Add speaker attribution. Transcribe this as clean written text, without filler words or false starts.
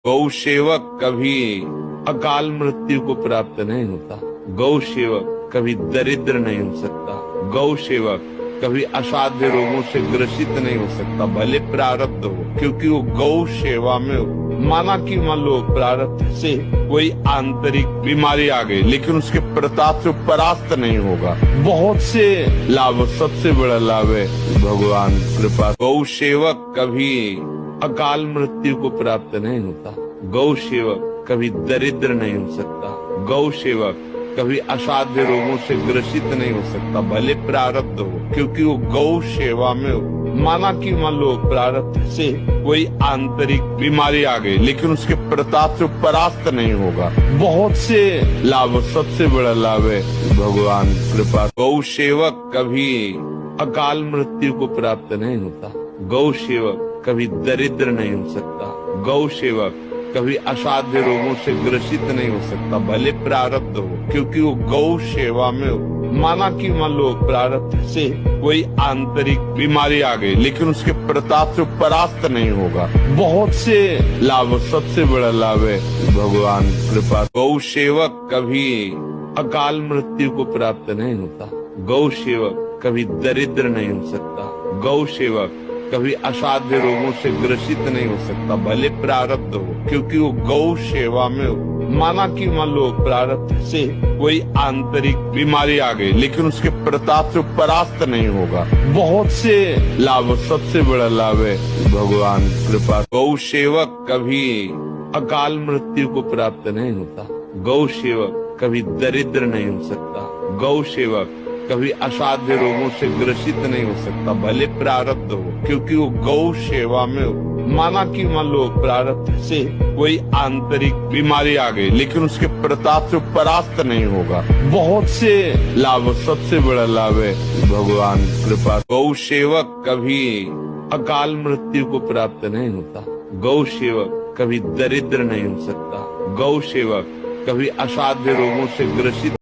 Speaker 1: गौ सेवक कभी अकाल मृत्यु को प्राप्त नहीं होता। गौ सेवक कभी दरिद्र नहीं हो सकता। गौ सेवक कभी असाध्य रोगों से ग्रसित नहीं हो सकता, भले प्रारब्ध हो, क्योंकि वो गौ सेवा में हो। माना कि मान लो प्रारब्ध से कोई आंतरिक बीमारी आ गई, लेकिन उसके प्रताप से परास्त नहीं होगा। बहुत से लाभ, सबसे बड़ा लाभ है भगवान कृपा। गौ सेवक कभी अकाल मृत्यु को प्राप्त नहीं होता। गौ सेवक कभी दरिद्र नहीं हो सकता। गौ सेवक कभी असाध्य रोगों से ग्रसित नहीं हो सकता, भले प्रारब्ध हो, क्योंकि वो गौ सेवा में हो। माना कि मान लो प्रारब्ध से कोई आंतरिक बीमारी आ गई, लेकिन उसके प्रताप से परास्त नहीं होगा। बहुत से लाभ, सबसे बड़ा लाभ है भगवान कृपा। गौ सेवक कभी अकाल मृत्यु को प्राप्त नहीं होता। गौ सेवक कभी दरिद्र नहीं हो सकता। गौ सेवक कभी असाध्य रोगों से ग्रसित नहीं हो सकता, भले प्रारब्ध हो, क्योंकि वो गौ सेवा में हो। माना कि मान लो प्रारब्ध से कोई आंतरिक बीमारी आ गई, लेकिन उसके प्रताप से परास्त नहीं होगा। बहुत से लाभ, सबसे बड़ा लाभ है भगवान कृपा। गौ सेवक कभी अकाल मृत्यु को प्राप्त नहीं होता। गौ सेवक कभी दरिद्र नहीं हो सकता। गौ सेवक कभी असाध्य रोगों से ग्रसित नहीं हो सकता, भले प्रारब्ध हो, क्योंकि वो गौ सेवा में हो। माना कि मान लो प्रारब्ध से कोई आंतरिक बीमारी आ गई, लेकिन उसके प्रताप से परास्त नहीं होगा। बहुत से लाभ, सबसे बड़ा लाभ है भगवान कृपा। गौ सेवक कभी अकाल मृत्यु को प्राप्त नहीं होता। गौ सेवक कभी दरिद्र नहीं हो सकता। गौ सेवक कभी असाध्य रोगों से ग्रसित नहीं हो सकता, भले प्रारब्ध हो, क्योंकि वो गौ सेवा में हो। माना कि मान लो प्रारब्ध से कोई आंतरिक बीमारी आ गई, लेकिन उसके प्रताप से परास्त नहीं होगा। बहुत से लाभ, सबसे बड़ा लाभ है भगवान कृपा। गौ सेवक कभी अकाल मृत्यु को प्राप्त नहीं होता। गौ सेवक कभी दरिद्र नहीं हो सकता। गौ सेवक कभी असाध्य रोगों से ग्रसित